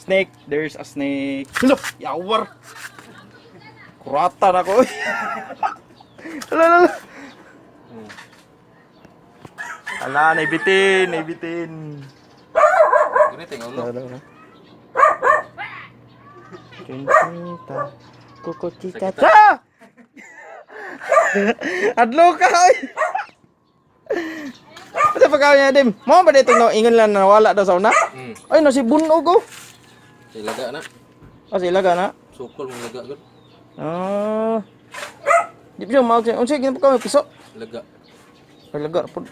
Snake, there's a snake. Hello, yawar. Kuratan ako. Ala. Ala, naibitin. Giniting ulo. Cinta, kuko cita. Adlo ka. Ano pa kaya dim? Mo ba dito no ingon lang na wala daw sa una? Ay no si bunog ko. Silaga na. Oh sila ka na. Sukol mong laga gud. Ah. Di ba mo kasi unsa gina pa kami piso? Laga. Laga po.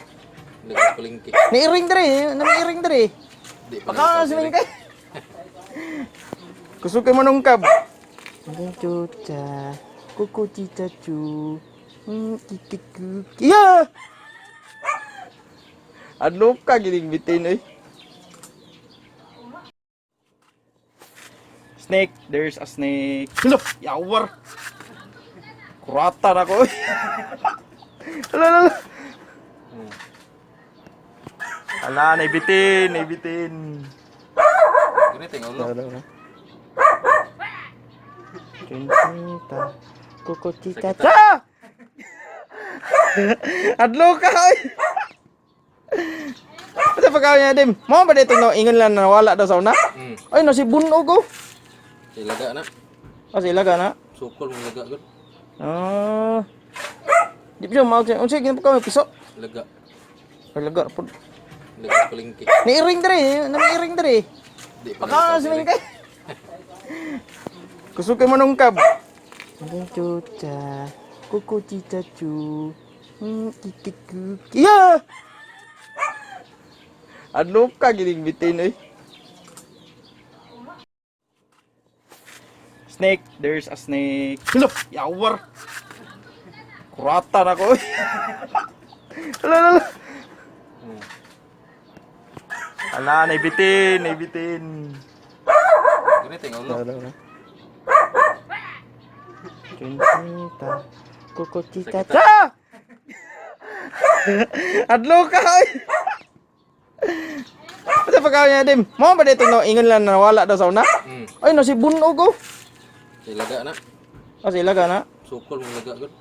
Laga palengke. Niiring dere, namiiring dere. Di pa Paka sining kay. Kusuke manungkab. Cuca, kuku cita cu. Kikiku. Iya. Ano ka giling bitin eh. Snake, there's a snake. Hello, yawar. Kuratan ako. Ala. Ala, naibitin. Giniting ulo. Cinta, kuko cita. Adlo ka. Ano pa kaya dim? Mo ba dito no ingon lang na wala daw sa una? Ay no si bunog ko. Silaga na. Oh sila ka na. Sukol mong laga gud. Ah. Di ba mo kasi unsa gina pa kami piso? Laga. Laga po. Laga palengke. Niiring dere, namiiring dere. Di pa Paka sining kay. Kusuke manungkab. Cuca, kuku cita cu. Kikiku. Iya. Ano ka giling bitin eh. Snake, there's a snake. Hello, yawar. Kuratan ako. Ala. Ala, naibitin. Giniting ulo. Cinta, kuko cita. Adlo ka. Ano pa kaya dim? Mo ba dito no ingon lang na wala daw sa una? Ay no si bunog ko. Silaga na. Oh sila ka na. Sukol mong laga gud.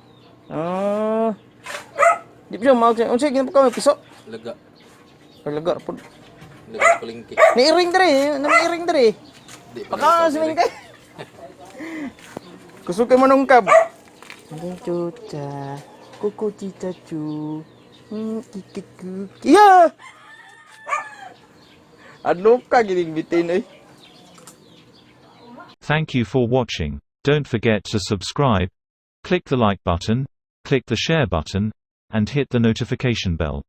Ah. Di ba mo kasi unsa gina pa kami piso? Laga. Laga po. Laga palengke. Niiring dere, namiiring dere. Di pa Paka sining kay. Kusuke manungkab. Cuca, kuku cita cu. Kikiku. Iya. Ano ka giling bitin eh. Thank you for watching. Don't forget to subscribe, click the like button, click the share button, and hit the notification bell.